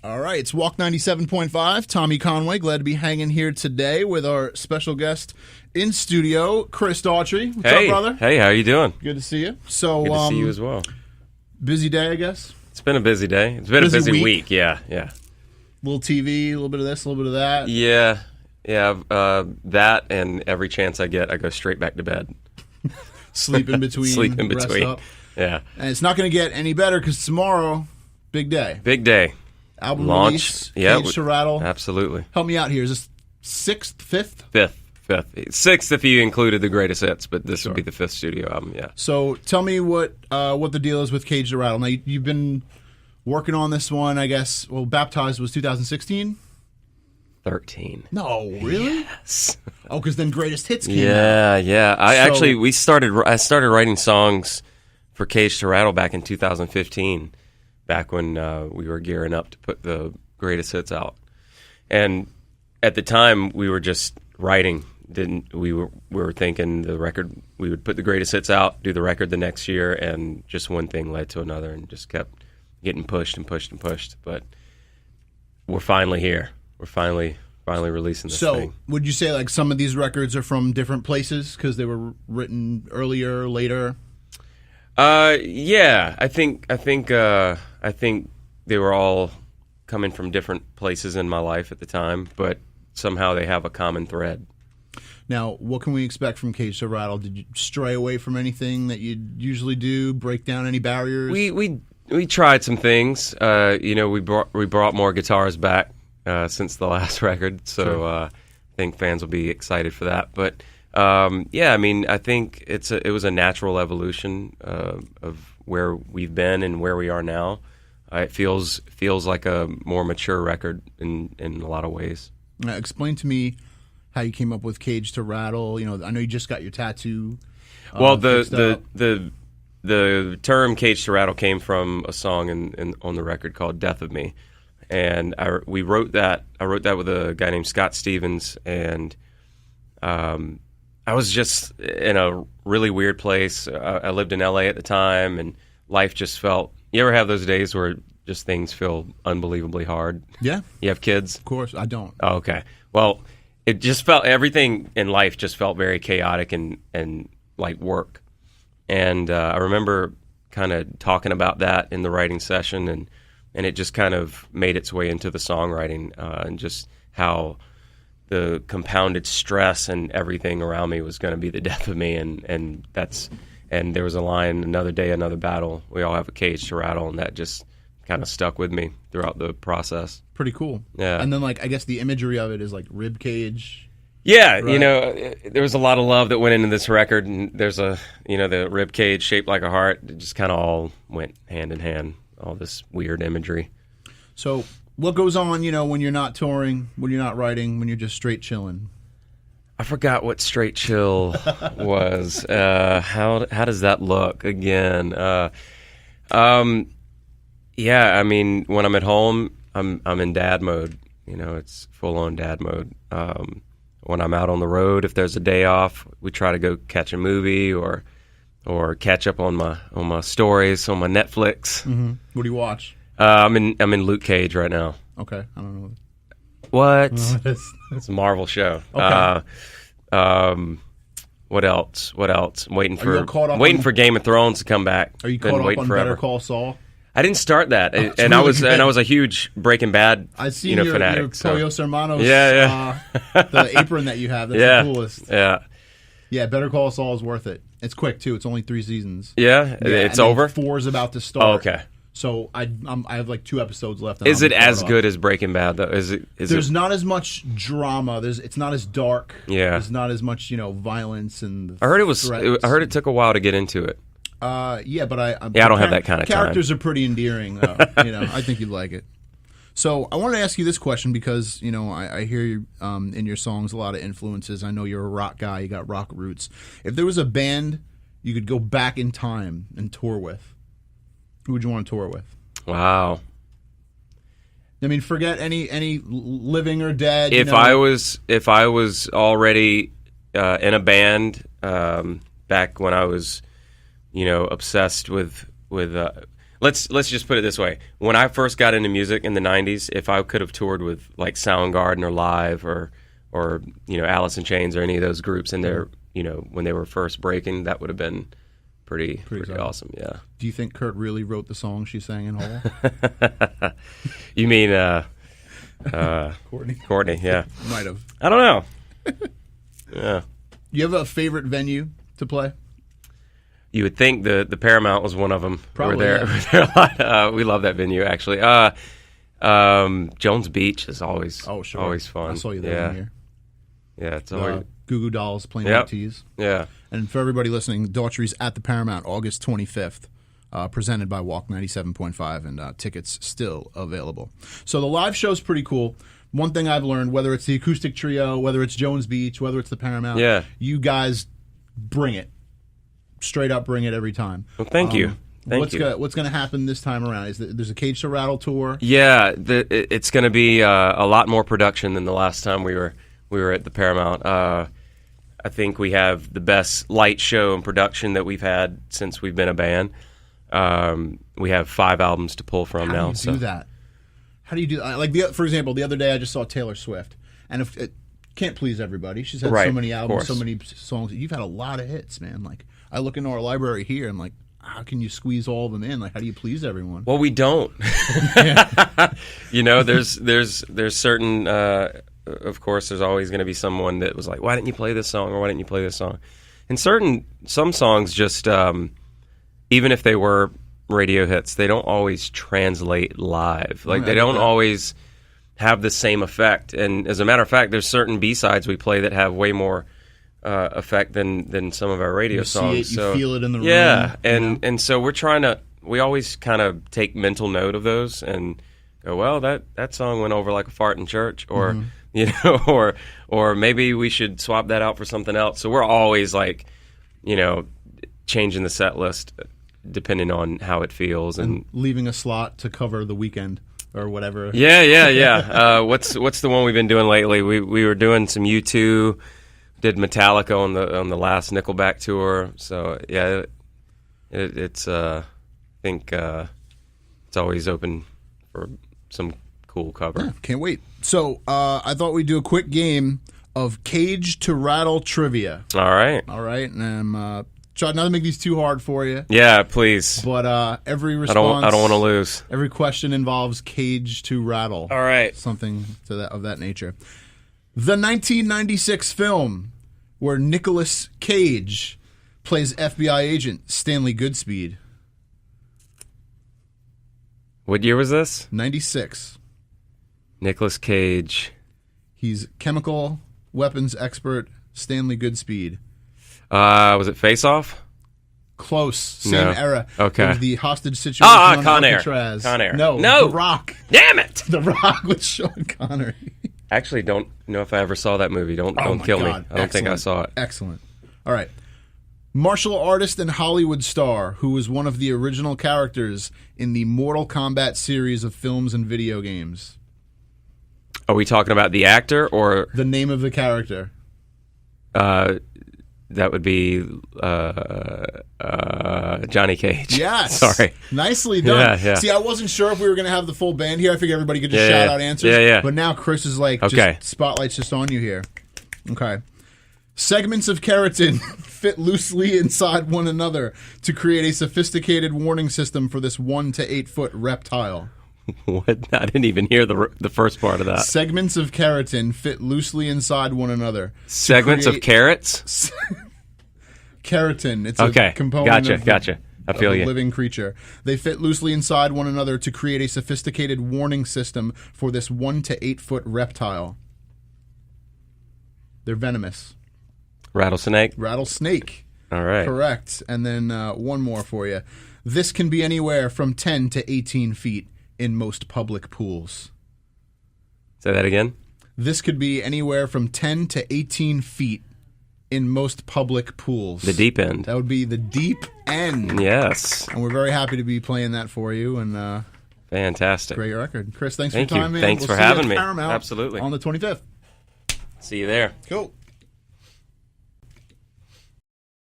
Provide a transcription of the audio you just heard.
All right, it's Walk 97.5. Tommy Conway, glad to be hanging here today with our special guest in studio, Chris Daughtry. What's up, brother? Hey, how you doing? Good to see you. So, Good to see you as well. Busy day, I guess? It's been a busy day. It's been a busy week. Yeah. Little TV, a little bit of this, a little bit of that. Yeah. That and every chance I get, I go straight back to bed. Sleep in between. Sleep in between. Rest up. Yeah. And it's not going to get any better because tomorrow, big day. Big day. Album Launch. release, Cage to Rattle. Absolutely. Help me out here. Is this sixth, fifth? Fifth. Sixth if you included the greatest hits, but this would be the fifth studio album, yeah. So tell me what the deal is with Cage to Rattle. Now, you've been working on this one, I guess. Well, Baptized was 2016? 13. No, really? Yes. Oh, because then Greatest Hits came out. Yeah. I started writing songs for Cage to Rattle back in 2015, back when we were gearing up to put the Greatest Hits out. And at the time, we were just writing. We were thinking the record, we would put the Greatest Hits out, do the record the next year, and just one thing led to another and just kept getting pushed and pushed and pushed. But we're finally here. We're finally releasing this thing. So, would you say like some of these records are from different places because they were written earlier, later? Yeah. I think they were all coming from different places in my life at the time, but somehow they have a common thread. Now, what can we expect from Cage to Rattle? Did you stray away from anything that you usually do? Break down any barriers? We tried some things. We brought more guitars back since the last record, so sure. I think fans will be excited for that. But I think it was a natural evolution of where we've been and where we are now. It feels like a more mature record in a lot of ways. Explain to me how you came up with Cage to Rattle. I know you just got your tattoo. Well, the term Cage to Rattle came from a song on the record called Death of Me. And I wrote that with a guy named Scott Stevens, and I was just in a really weird place. I lived in LA at the time, and life just felt... You ever have those days where just things feel unbelievably hard? Yeah. You have kids? Of course, I don't. Oh, okay. Well, it just felt... Everything in life just felt very chaotic and like work. And I remember kind of talking about that in the writing session, and it just kind of made its way into the songwriting, and just how the compounded stress and everything around me was going to be the death of me, and there was a line, another day, another battle. We all have a cage to rattle, and that just kind of stuck with me throughout the process. Pretty cool. Yeah. And then, I guess the imagery of it is like rib cage. Yeah, right? There was a lot of love that went into this record, and there's the rib cage shaped like a heart. It just kind of all went hand in hand. All this weird imagery. So what goes on, when you're not touring, when you're not writing, when you're just straight chilling? I forgot what straight chill was. How does that look again? When I'm at home, I'm in dad mode. It's full on dad mode. When I'm out on the road, if there's a day off, we try to go catch a movie or catch up on my stories on my Netflix. Mm-hmm. What do you watch? I'm in Luke Cage right now. Okay, I don't know. What? It's a Marvel show. Okay. What else? I'm waiting for for Game of Thrones to come back. Are you caught up on Better Call Saul? I didn't start that, and really I was good. a huge Breaking Bad fanatic. Your Pollos Hermanos, the apron that you have. That's the coolest. Yeah, Better Call Saul is worth it. It's quick too. It's only 3 seasons. Yeah, it's over. 4 is about to start. Oh, okay. So I have 2 episodes left. Is it as good as Breaking Bad though? There's not as much drama. It's not as dark. Yeah. There's not as much violence and. I heard it took a while to get into it. Yeah, but I don't have that kind of characters time. are pretty endearing though. I think you'd like it. So I wanted to ask you this question because I hear you, in your songs a lot of influences. I know you're a rock guy. You got rock roots. If there was a band you could go back in time and tour with, who would you want to tour with? Wow. I mean, forget any living or dead. If I was already in a band back when I was, obsessed with let's just put it this way. When I first got into music in the 90s, if I could have toured with like Soundgarden or Live or Alice in Chains or any of those groups in their, when they were first breaking, that would have been pretty awesome. Yeah. Do you think Kurt really wrote the song she sang in Hole? You mean Courtney? Courtney, yeah. Might have. I don't know. Yeah. You have a favorite venue to play? You would think the Paramount was one of them. Probably. We're there a lot. We love that venue, actually. Jones Beach is always always fun. I saw you there one year. Yeah, it's always Goo Goo Dolls playing tees. Yeah. And for everybody listening, Daughtry's at the Paramount August 25th, presented by Walk 97.5, and tickets still available. So the live show's pretty cool. One thing I've learned, whether it's the acoustic trio, whether it's Jones Beach, whether it's the Paramount, you guys bring it. Straight up bring it every time. Well, thank you. What's going to happen this time around? There's a Cage to Rattle tour? Yeah, it's going to be a lot more production than the last time we were at the Paramount. I think we have the best light show and production that we've had since we've been a band. We have 5 albums to pull from now. How do you do that? How do you do that? Like, for example, the other day I just saw Taylor Swift, and if it can't please everybody. She's had so many albums, so many songs. You've had a lot of hits, man. Like, I look into our library here, and like, how can you squeeze all of them in? Like, how do you please everyone? Well, we don't. There's certain. Of course, there's always going to be someone that was like, "Why didn't you play this song?" or "Why didn't you play this song?" And some songs just, even if they were radio hits, they don't always translate live. Like, they don't always have the same effect. And as a matter of fact, there's certain B-sides we play that have way more effect than some of our radio songs. You feel it in the room. Yeah, and so we always kind of take mental note of those and go, well, that song went over like a fart in church, or or maybe we should swap that out for something else. So we're always like, changing the set list depending on how it feels and leaving a slot to cover the weekend or whatever. Yeah. What's the one we've been doing lately? We were doing some U2. Did Metallica on the last Nickelback tour, so yeah, it's I think it's always open for some cool cover. Yeah, can't wait. So I thought we'd do a quick game of Cage to Rattle trivia. All right, and I'm trying not to make these too hard for you. Yeah, please. But every response, I don't want to lose. Every question involves Cage to Rattle. All right, something of that nature. The 1996 film where Nicolas Cage plays FBI agent Stanley Goodspeed. What year was this? 96. Nicolas Cage. He's chemical weapons expert Stanley Goodspeed. Was it Face Off? Close. Same era. Okay. It was the hostage situation on Con Air. Alcatraz. Con Air. No. The Rock. Damn it! The Rock with Sean Connery. Actually, don't know if I ever saw that movie. Don't kill me. I don't think I saw it. Excellent. All right. Martial artist and Hollywood star who was one of the original characters in the Mortal Kombat series of films and video games. Are we talking about the actor or the name of the character? That would be Johnny Cage. Yes. Sorry. Nicely done. Yeah. See, I wasn't sure if we were going to have the full band here. I figured everybody could just shout out answers. Yeah. But now Chris is like, spotlight's just on you here. Okay. Segments of keratin fit loosely inside one another to create a sophisticated warning system for this 1 to 8 foot reptile. What? I didn't even hear the first part of that. Segments of keratin fit loosely inside one another. Segments of carrots? Keratin. It's a component Gotcha. I feel of a you. living creature. They fit loosely inside one another to create a sophisticated warning system for this 1 to 8 foot reptile. They're venomous. Rattlesnake? Rattlesnake. All right. Correct. And then one more for you. This can be anywhere from 10 to 18 feet in most public pools. Say that again? This could be anywhere from 10 to 18 feet in most public pools. The deep end. That would be the deep end. Yes. And we're very happy to be playing that for you. And fantastic. Great record. Chris, thanks for your time, man. Thanks for having me. Absolutely. On the 25th. See you there. Cool.